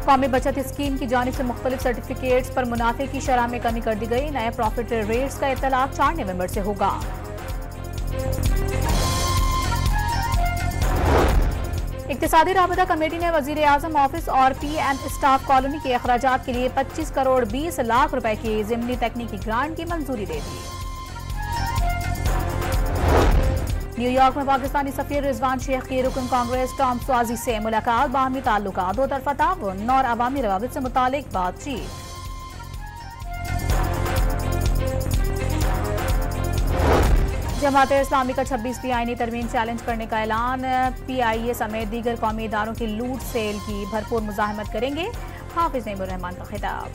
कौमी बचत स्कीम की जानिब से मुख्तलिफ सर्टिफिकेट्स पर मुनाफे की शरह में कमी कर दी गई। नए प्रॉफिट रेट्स का इत्तलाक 4 नवंबर से होगा। इक्तिसादी राबता कमेटी ने वजीर आजम ऑफिस और PM स्टाफ कॉलोनी के अखराजात के लिए 25 करोड़ 20 लाख रुपए की ज़िमनी तकनीकी ग्रांट की मंजूरी दे दी। न्यूयॉर्क में पाकिस्तानी सफीर रिजवान शेख की रुकन कांग्रेस टॉम स्वाजी से मुलाकात, बाहमी ताल्लुकात, दो तरफा ताउन और अवामी रवाबित से मुतालिक बातचीत। जमात इस्लामी का 26वीं आईनी तरमीम चैलेंज करने का ऐलान। PIA समेत दीगर कौमी इदारों की लूट सेल की भरपूर मुजाहमत करेंगे। हाफिज नईमुर रहमान का खिताब।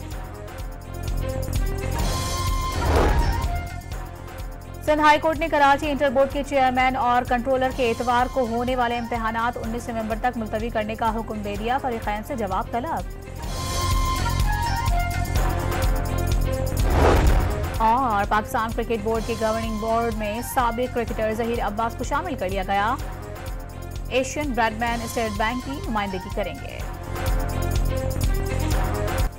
सिंध हाई कोर्ट ने कराची इंटर बोर्ड के चेयरमैन और कंट्रोलर के एतवार को होने वाले इम्तहानात 19 नवंबर तक मुलतवी करने का हुक्म दे दिया। फरीकैन से जवाब तलब। और पाकिस्तान क्रिकेट बोर्ड के गवर्निंग बोर्ड में साबिक क्रिकेटर जहीर अब्बास को शामिल कर लिया गया। एशियन ब्रैडमैन स्टेट बैंक की नुमाइंदगी करेंगे।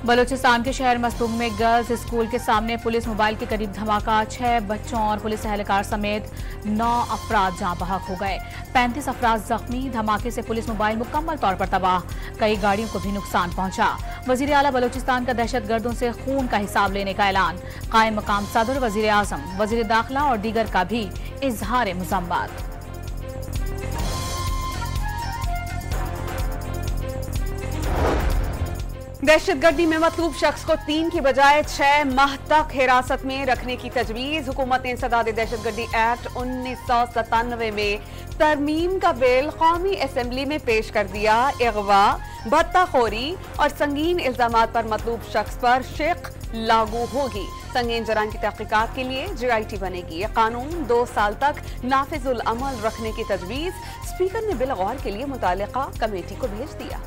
बलूचिस्तान के शहर मस्तूंग में गर्ल्स स्कूल के सामने पुलिस मोबाइल के करीब धमाका। 6 बच्चों और पुलिस एहलकार समेत 9 अफराद जहां बहक हो गए। 35 अफराद जख्मी। धमाके से पुलिस मोबाइल मुकम्मल तौर पर तबाह। कई गाड़ियों को भी नुकसान पहुंचा। वजीर आला बलूचिस्तान का दहशतगर्दों से खून का हिसाब लेने का ऐलान। कायम मकाम सदर, वजीर आजम, वजीर दाखिला और दीगर का भी इजहार मुज़म्मत। दहशतगर्दी में मतलूब शख्स को 3 की बजाय 6 माह तक हिरासत में रखने की तजवीज। हुकूमत ने इंसदाद दहशतगर्दी एक्ट 1997 में तरमीम का बिल कौमी असेंबली में पेश कर दिया। अगवा, भत्ताखोरी और संगीन इल्जामात पर मतलूब शख्स पर शिक लागू होगी। संगीन जराइम की तहकीकात के लिए GIT बनेगी। कानून 2 साल तक नाफिजुल अमल रखने की तजवीज। स्पीकर ने बिल गौर के लिए मुतालिका कमेटी को भेज दिया।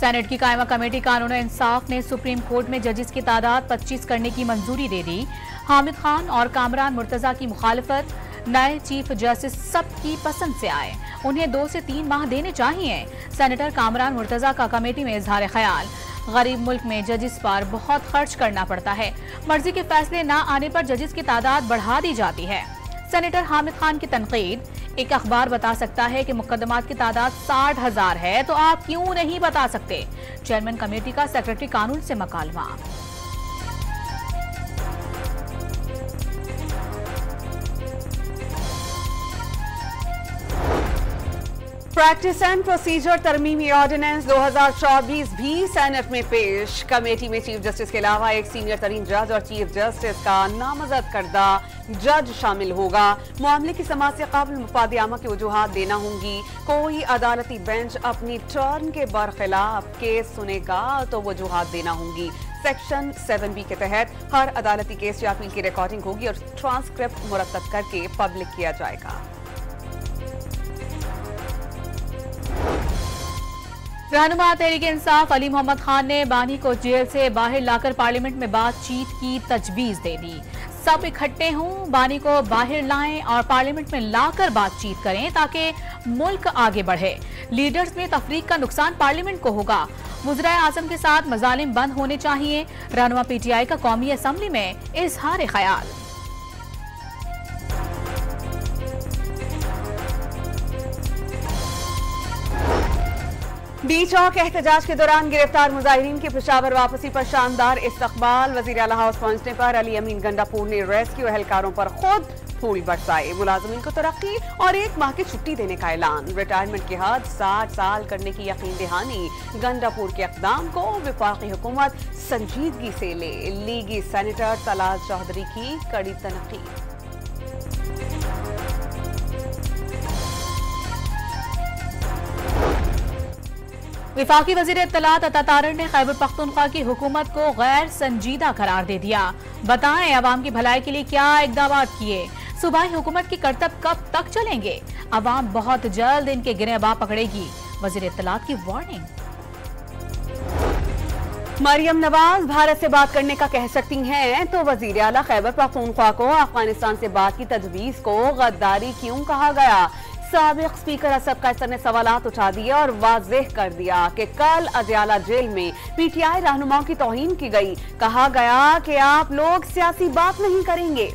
सेनेट की कायमा कमेटी कानून इंसाफ ने सुप्रीम कोर्ट में जजेस की तादाद 25 करने की मंजूरी दे दी। हामिद खान और कामरान मुर्तजा की मुखालफत। नए चीफ जस्टिस सबकी पसंद से आए, उन्हें 2 से 3 माह देने चाहिए। सेनेटर कामरान मुर्तजा का कमेटी में इजहार ख्याल। गरीब मुल्क में जजेस पर बहुत खर्च करना पड़ता है। मर्जी के फैसले न आने पर जजेस की तादाद बढ़ा दी जाती है। सेनेटर हामिद खान की तनकीद। एक अखबार बता सकता है कि मुकदमात की तादाद 60,000 है, तो आप क्यों नहीं बता सकते? चेयरमैन कमेटी का सेक्रेटरी कानून से मकालमा। प्रैक्टिस एंड प्रोसीजर तरमीमी ऑर्डिनेंस 2024 भी सेनेट में पेश। कमेटी में चीफ जस्टिस के अलावा एक सीनियर तरीन जज और चीफ जस्टिस का नामजद करदा जज शामिल होगा। मामले की समाअत से कबल मुफाद आमा की वजूहात देना होंगी। कोई अदालती बेंच अपनी टर्न के बरखिलाफ केस सुनेगा तो वजूहात देना होंगी। सेक्शन 7B के तहत हर अदालती केस या अपील की रिकॉर्डिंग होगी और ट्रांसक्रिप्ट मुरतब करके पब्लिक किया जाएगा। रहनुमा तहरीक इंसाफ अली मोहम्मद खान ने बानी को जेल से बाहर लाकर पार्लियामेंट में बातचीत की तजवीज दे दी। सब इकट्ठे हों, बानी को बाहर लाएं और पार्लियामेंट में लाकर बातचीत करें ताकि मुल्क आगे बढ़े। लीडर्स में तफरीक का नुकसान पार्लियामेंट को होगा। वज़ीर आज़म के साथ मजालिम बंद होने चाहिए। रहनुमा PTI का कौमी असम्बली में इजहार ख्याल। बीच चौक एहतजाज के दौरान गिरफ्तार मुजाहिरीन की पेशावर वापसी पर शानदार इस्तकबाल। वजीर आला हाउस पहुंचने पर अली अमीन गंडापुर ने रेस्क्यू एहलकारों पर खुद फूल बरसाए। मुलाजमीन को तरक्की और 1 माह की छुट्टी देने का ऐलान। रिटायरमेंट की हद 60 साल करने की यकीन दहानी। गंडापुर के इक़दाम को वफाकी हुकूमत संजीदगी से ले। लीगी सेनेटर तलाल चौधरी की कड़ी तनकीद। वफाकी वज़ीर इत्तलात अता तारड़ ने खैबर पख्तूनख्वा की हुकूमत को गैर संजीदा करार दे दिया। बताएं अवाम की भलाई के लिए क्या इक़दाम किए? सूबाई हुकूमत के करतब कब तक चलेंगे? अवाम बहुत जल्द इनके गिरहबा पकड़ेगी। वज़ीर इत्तलात की वार्निंग। मरियम नवाज भारत से बात करने का कह सकती हैं तो वजीर आला खैबर पख्तूनख्वा को अफगानिस्तान से बात की तजवीज को गद्दारी क्यों कहा गया। साबिक स्पीकर असद कैसर ने सवालात उठा दिए और वाज़ेह कर दिया कि कल अदयाला जेल में पीटीआई रहनुमाओं की तौहीन की गई। कहा गया कि आप लोग सियासी बात नहीं करेंगे।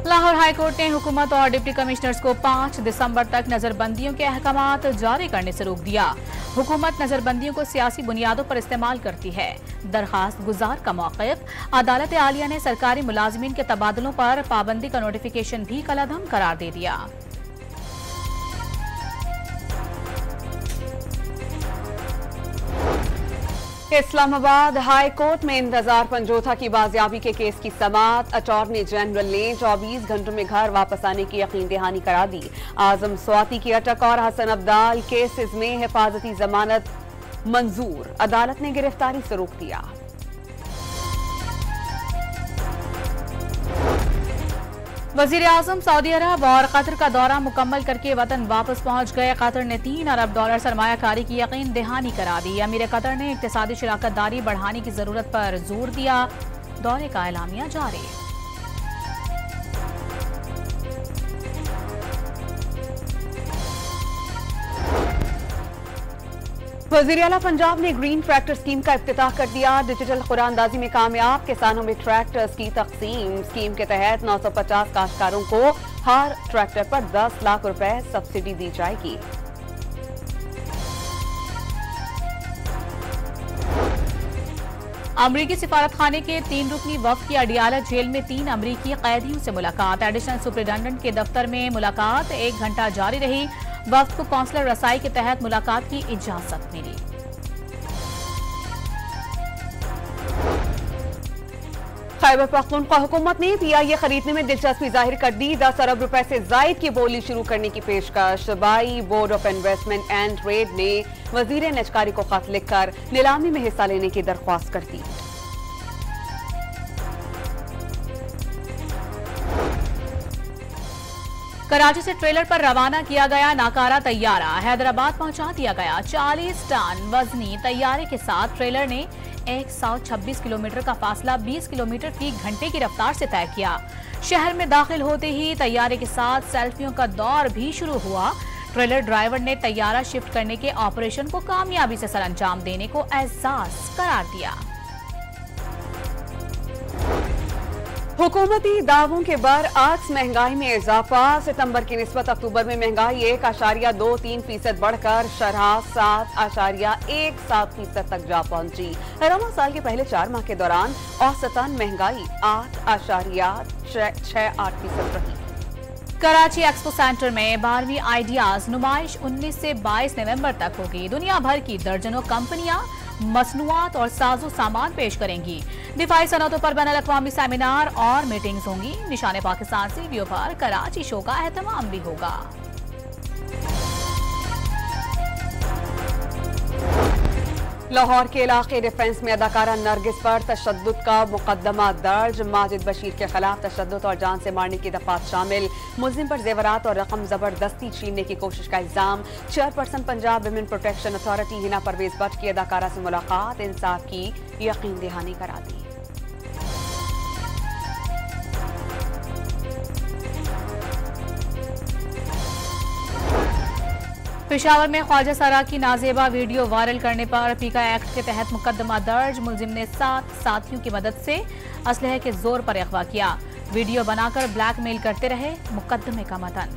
लाहौर हाईकोर्ट ने हुकूमत और डिप्टी कमिश्नर्स को 5 दिसंबर तक नजरबंदियों के अहकामात जारी करने से रोक दिया। हुकूमत नजरबंदियों को सियासी बुनियादों पर इस्तेमाल करती है। दरखास्त गुजार का मौक़िफ़। अदालत आलिया ने सरकारी मुलाजमीन के तबादलों पर पाबंदी का नोटिफिकेशन भी कलअदम करार दे दिया। इस्लामाबाद हाई कोर्ट में इंतजार पंजोथा की बाजियाबी के केस की समाअत। अटॉर्नी जनरल ने 24 घंटों में घर वापस आने की यकीन दहानी करा दी। आजम स्वाति की अटक और हसन अब्दाल केसेस में हिफाजती जमानत मंजूर। अदालत ने गिरफ्तारी से रोक दिया। वजीर आजम सऊदी अरब और कतर का दौरा मुकम्मल करके वतन वापस पहुंच गए। कतर ने $3 अरब सरमायाकारी की यकीन दहानी करा दी। अमीर कतर ने इक्तिसादी शराकतदारी बढ़ाने की जरूरत पर जोर दिया। दौरे का एलामिया जारी। वज़ीर आला पंजाब ने ग्रीन ट्रैक्टर स्कीम का इफ्तिताह कर दिया। डिजिटल कुरानदाजी में कामयाब किसानों में ट्रैक्टर्स की तकसीम। स्कीम के तहत 950 काश्तकारों को हर ट्रैक्टर पर 10 लाख रुपए सब्सिडी दी जाएगी। अमरीकी सिफारतखाने के 3 रुकनी वफ्द की अडियाला जेल में 3 अमरीकी कैदियों से मुलाकात। एडिशनल सुप्रिंटेंडेंट के दफ्तर में मुलाकात 1 घंटा जारी रही। वफ्द को कौंसलर रसाई के तहत मुलाकात की इजाजत मिली। खैबर पख्तूनख्वा हुकूमत ने PIA खरीदने में दिलचस्पी जाहिर कर दी। 10 अरब रुपए से जायद की बोली शुरू करने की पेशकश। सूबाई board of investment and trade ने वजीर निजकारी को खत लिखकर नीलामी में हिस्सा लेने की दरख्वास्त कर दी। कराची से ट्रेलर पर रवाना किया गया नाकारा तैयारा हैदराबाद पहुंचा दिया गया। 40 टन वजनी तैयारे के साथ ट्रेलर ने 126 किलोमीटर का फासला 20 किलोमीटर फी घंटे की रफ्तार से तय किया। शहर में दाखिल होते ही तैयारे के साथ सेल्फियों का दौर भी शुरू हुआ। ट्रेलर ड्राइवर ने तैयारा शिफ्ट करने के ऑपरेशन को कामयाबी से सरअंजाम देने को एजाज करार दिया। हुकूमती दावों के बरअक्स महंगाई में इजाफा। सितंबर की निस्बत अक्टूबर में महंगाई 1.23% बढ़कर शरह 7.17% तक जा पहुंची। रमजान साल के पहले 4 माह के दौरान औसतन महंगाई 8.68% रही। कराची एक्सपो सेंटर में 12वीं आइडियाज नुमाइश 19 से 22 नवंबर तक होगी। दुनिया भर की दर्जनों कंपनियां मसनूआत और साजो सामान पेश करेंगी। दिफाई सनतों पर बैनुल अक़वामी सेमिनार और मीटिंग्स होंगी। निशाने पाकिस्तान सीवीओ पर कराची शो का एहतमाम भी होगा। लाहौर के इलाके डिफेंस में अदाकारा नरगिस पर तशद्दुद का मुकदमा दर्ज। माजिद बशीर के खिलाफ तशद्दुद और जान से मारने की दफात शामिल। मुल्जिम पर जेवरात और रकम जबरदस्ती छीनने की कोशिश का इल्जाम। Chairperson Punjab women protection authority Hina Parvez Bhatt की अदाकारा से मुलाकात। इंसाफ की यकीन दहानी करा दी। पेशावर में ख्वाजा सरा की नाजेबा वीडियो वायरल करने पर पीका एक्ट के तहत मुकदमा दर्ज। मुलजिम ने 7 साथियों की मदद से असलहे के जोर पर अगवा किया। वीडियो बनाकर ब्लैकमेल करते रहे। मुकदमे का मतन।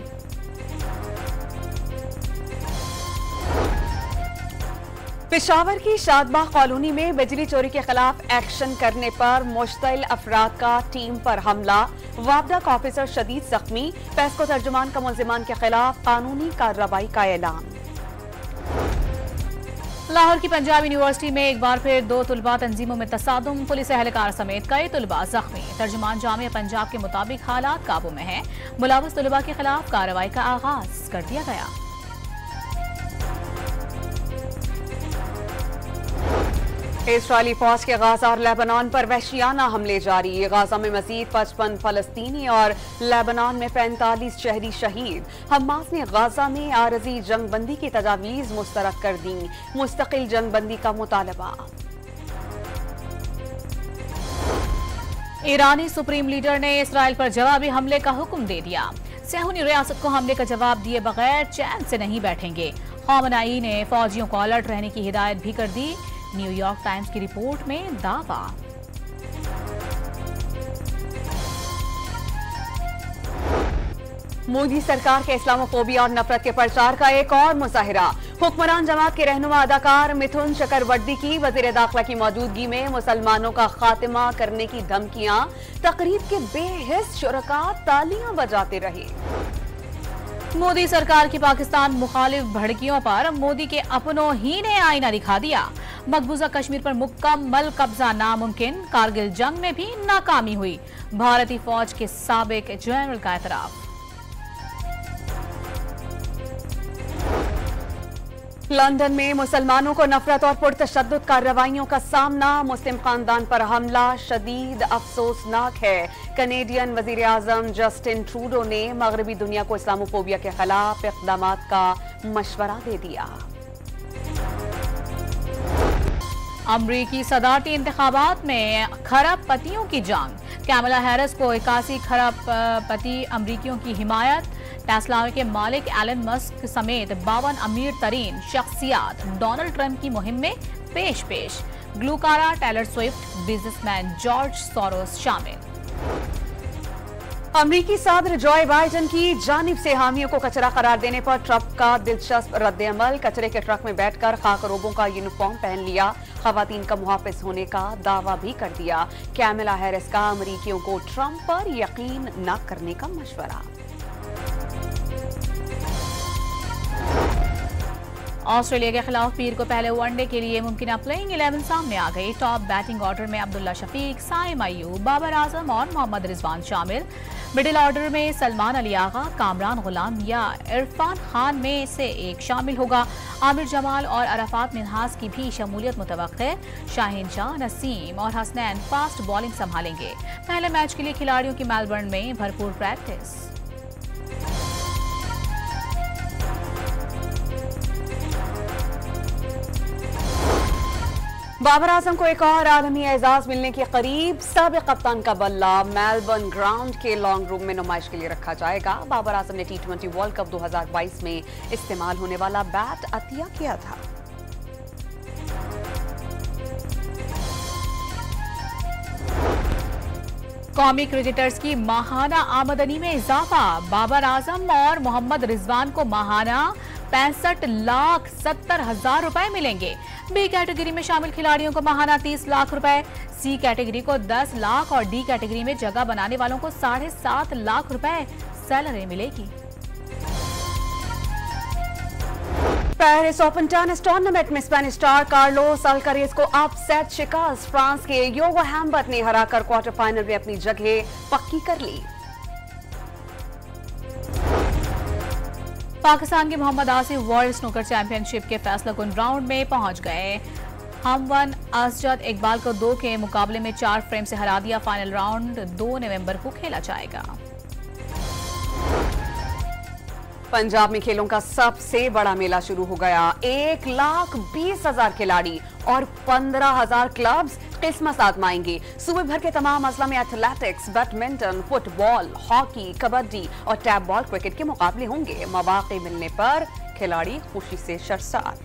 पेशावर की शादबाग कॉलोनी में बिजली चोरी के खिलाफ एक्शन करने पर मुश्तइल अफराद का टीम पर हमला। वापडा का ऑफिसर शदीद जख्मी। पेस्को तर्जुमान का मुल्जिमान के खिलाफ कानूनी कार्रवाई का ऐलान। लाहौर की पंजाब यूनिवर्सिटी में एक बार फिर 2 तुलबा तंजीमों में तसादुम। पुलिस एहलकार समेत कई तुलबा जख्मी। तर्जुमान जामिया पंजाब के मुताबिक हालात काबू में हैं। मुलव्वस तुलबा के खिलाफ कार्रवाई का आगाज कर दिया गया। इस्राएली फौज के गाजा और लेबनान पर वहशियाना हमले जारी। गाजा में मजीद 55 फलस्तीनी और लेबनान में 45 शहरी शहीद। हमास ने गाजा में आरजी जंगबंदी की तजावीज मुस्तरद कर दी। मुस्तकिल जंगबंदी का मुतालबा। ईरानी सुप्रीम लीडर ने इसराइल पर जवाबी हमले का हुक्म दे दिया। सेहूनी रियासत को हमले का जवाब दिए बगैर चैन से नहीं बैठेंगे। खामनेई ने फौजियों को अलर्ट रहने की हिदायत भी कर दी। न्यूयॉर्क टाइम्स की रिपोर्ट में दावा। मोदी सरकार के इस्लामोफोबिया और नफरत के प्रचार का एक और मुजाहिरा। हुक्मरान जमात के रहनुमा अदाकार मिथुन चक्रवर्ती की वजीर दाखिला की मौजूदगी में मुसलमानों का खात्मा करने की धमकियां। तकरीब के बेहिस शुरका तालियां बजाते रहे। मोदी सरकार की पाकिस्तान मुखालिफ भड़कियों पर मोदी के अपनों ही ने आईना दिखा दिया। मकबूजा कश्मीर पर मुकम्मल कब्जा नामुमकिन। कारगिल जंग में भी नाकामी हुई। भारतीय फौज के साबिक जनरल का एतराफ। लंदन में मुसलमानों को नफरत और पुरतशद्दुद कार्रवाइयों का सामना। मुस्लिम खानदान पर हमला शदीद अफसोसनाक है। कनेडियन वजीर आजम जस्टिन ट्रूडो ने मगरबी दुनिया को इस्लामोफोबिया के खिलाफ इक़दाम का मशवरा दे दिया। अमरीकी सदारती इंतखाबात में खरबपतियों की जंग। कैमला हैरिस को 81 खरबपति अमरीकियों की हिमायत। टेस्ला के मालिक एलन मस्क समेत 52 अमीर तरीन शख्सियात डोनाल्ड ट्रंप की मुहिम में पेश। ग्लूकारा Taylor Swift, businessman George Soros शामिल। अमरीकी सदर जॉय बाइडेन की जानिब से हामियों को कचरा करार देने पर ट्रंप का दिलचस्प रद्द-ए-अमल। कचरे के ट्रक में बैठकर खाकरोबों का यूनिफॉर्म पहन लिया। खवातीन का मुहाफिज होने का दावा भी कर दिया। कैमला हैरिस का अमरीकियों को ट्रंप पर यकीन न करने का मशवरा। ऑस्ट्रेलिया के खिलाफ पीर को पहले वनडे के लिए मुमकिन प्लेइंग 11 सामने आ गई। टॉप बैटिंग ऑर्डर में अब्दुल्ला शफीक, साइम अय्यूब, बाबर आजम और मोहम्मद रिजवान शामिल। मिडिल ऑर्डर में सलमान अली आगा, कामरान गुलाम या इरफान खान में से एक शामिल होगा। आमिर जमाल और अरफात मिन्हास की भी शमूलियत मुतवक्किल है। शाहीन शाह, नसीम और हसनैन फास्ट बॉलिंग संभालेंगे। पहले मैच के लिए खिलाड़ियों की मेलबर्न में भरपूर प्रैक्टिस। बाबर आजम को एक और आलमी एजाज मिलने के करीब। साबिक कप्तान का बल्ला मेलबर्न ग्राउंड के लॉन्ग रूम में नुमाइश के लिए रखा जाएगा। बाबर आजम ने T20 वर्ल्ड कप 2022 में इस्तेमाल होने वाला बैट अतिया किया था। कौमी क्रिकेटर्स की माहाना आमदनी में इजाफा। बाबर आजम और मोहम्मद रिजवान को माहाना 65,70,000 रुपए मिलेंगे। बी कैटेगरी में शामिल खिलाड़ियों को माहाना 30 लाख रुपए, सी कैटेगरी को 10 लाख और डी कैटेगरी में जगह बनाने वालों को 7.5 लाख रुपए सैलरी मिलेगी। पेरिस ओपन टेनिस टूर्नामेंट में स्पेनिश स्टार कार्लोस अल्कारेज को अपसेट शिकस्त। फ्रांस के योगो हैम्बर्ट ने हराकर क्वार्टर फाइनल में अपनी जगह पक्की कर ली। पाकिस्तान के Mohammad Asif world snooker championship के फैसलाकुन राउंड में पहुंच गए। हमवन असजद इकबाल को 2 के मुकाबले में 4 फ्रेम से हरा दिया। फाइनल राउंड 2 नवंबर को खेला जाएगा। पंजाब में खेलों का सबसे बड़ा मेला शुरू हो गया। 1,20,000 खिलाड़ी और 15,000 क्लब्स किस्मत आजमाएंगे। सूबे भर के तमाम अजला में athletics, badminton, football, hockey, kabaddi और टैप बॉल क्रिकेट के मुकाबले होंगे। मौके मिलने पर खिलाड़ी खुशी से शर्मसार।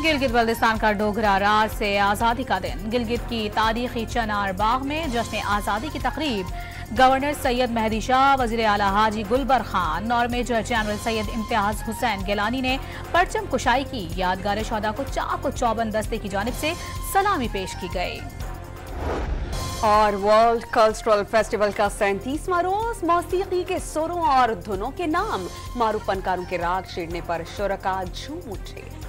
गिलगित बल्दिस्तान का डोगरा राज से आज़ादी का दिन। गिलगित की तारीखी चनार बाग में जश्न आज़ादी की तकरीब। गवर्नर सैयद मेहदी शाह, वज़ीर आला हाजी गुलबर खान और मेजर जनरल सैयद इम्तियाज हुसैन गिलानी ने परचम कुशाई की। यादगार शोहदा को चाक और चौबंद दस्ते की जानिब से सलामी पेश की गई। और वर्ल्ड कल्चरल फेस्टिवल का 37वां रोज मौसीकी के सुरों और धुनों के नाम। मारूफ फनकारों के राग छेड़ने पर शुरका झूम उठे।